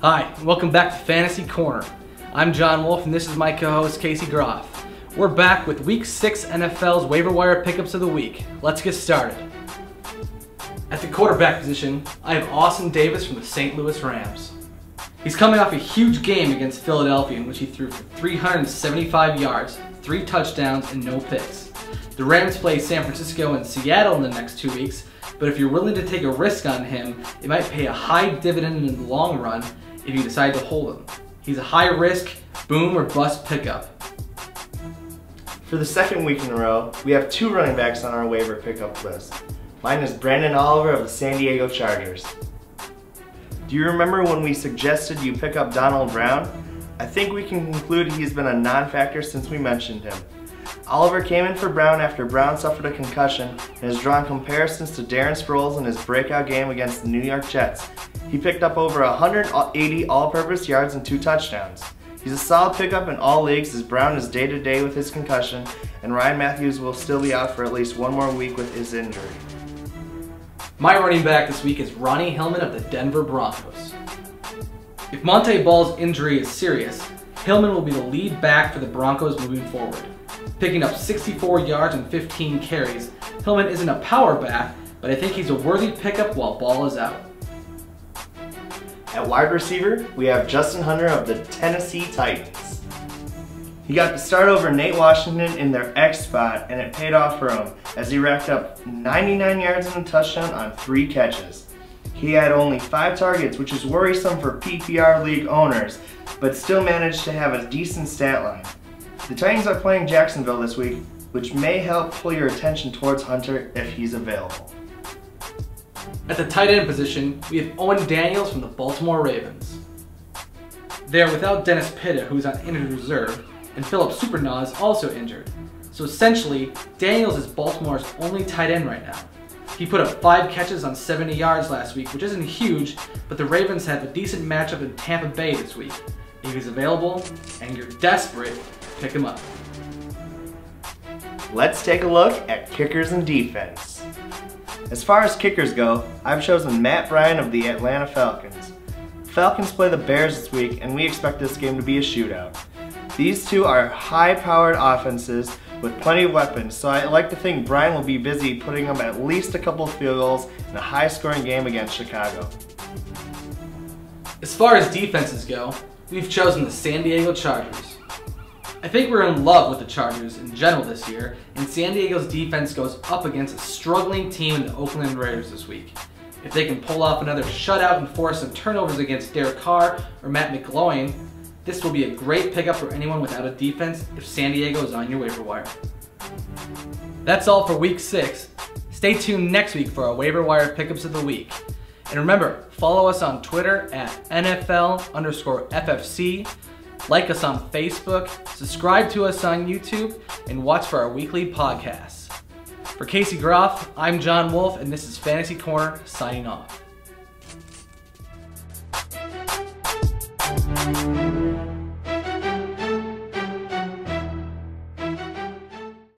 Hi, and welcome back to Fantasy Corner. I'm John Wolf and this is my co-host Casey Groff. We're back with Week 6 NFL's Waiver Wire Pickups of the Week. Let's get started. At the quarterback position, I have Austin Davis from the St. Louis Rams. He's coming off a huge game against Philadelphia in which he threw for 375 yards, 3 touchdowns, and no picks. The Rams play San Francisco and Seattle in the next 2 weeks, but if you're willing to take a risk on him, it might pay a high dividend in the long run if you decide to hold him. He's a high risk, boom or bust pickup. For the second week in a row, we have 2 running backs on our waiver pickup list. Mine is Brandon Oliver of the San Diego Chargers. Do you remember when we suggested you pick up Donald Brown? I think we can conclude he's been a non-factor since we mentioned him. Oliver came in for Brown after Brown suffered a concussion and has drawn comparisons to Darren Sproles in his breakout game against the New York Jets. He picked up over 180 all-purpose yards and 2 touchdowns. He's a solid pickup in all leagues as Brown is day-to-day with his concussion, and Ryan Matthews will still be out for at least 1 more week with his injury. My running back this week is Ronnie Hillman of the Denver Broncos. If Monte Ball's injury is serious, Hillman will be the lead back for the Broncos moving forward. Picking up 64 yards and 15 carries, Hillman isn't a power back, but I think he's a worthy pickup while Ball is out. At wide receiver, we have Justin Hunter of the Tennessee Titans. He got the start over Nate Washington in their X spot, and it paid off for him as he racked up 99 yards and a touchdown on 3 catches. He had only 5 targets, which is worrisome for PPR league owners, but still managed to have a decent stat line. The Titans are playing Jacksonville this week, which may help pull your attention towards Hunter if he's available. At the tight end position, we have Owen Daniels from the Baltimore Ravens. They are without Dennis Pitta, who is on injured reserve, and Philip Supernaw is also injured. So essentially, Daniels is Baltimore's only tight end right now. He put up 5 catches on 70 yards last week, which isn't huge, but the Ravens have a decent matchup in Tampa Bay this week. If he's available and you're desperate, pick him up. Let's take a look at kickers and defense. As far as kickers go, I've chosen Matt Bryan of the Atlanta Falcons. Falcons play the Bears this week, and we expect this game to be a shootout. These two are high-powered offenses with plenty of weapons, so I like to think Bryan will be busy putting up at least a couple of field goals in a high-scoring game against Chicago. As far as defenses go, we've chosen the San Diego Chargers. I think we're in love with the Chargers in general this year, and San Diego's defense goes up against a struggling team in the Oakland Raiders this week. If they can pull off another shutout and force some turnovers against Derek Carr or Matt McGloin, this will be a great pickup for anyone without a defense if San Diego is on your waiver wire. That's all for Week 6. Stay tuned next week for our Waiver Wire Pickups of the Week. And remember, follow us on Twitter at NFL_FFC, like us on Facebook, subscribe to us on YouTube, and watch for our weekly podcasts. For Casey Groff, I'm John Wolf, and this is Fantasy Corner signing off.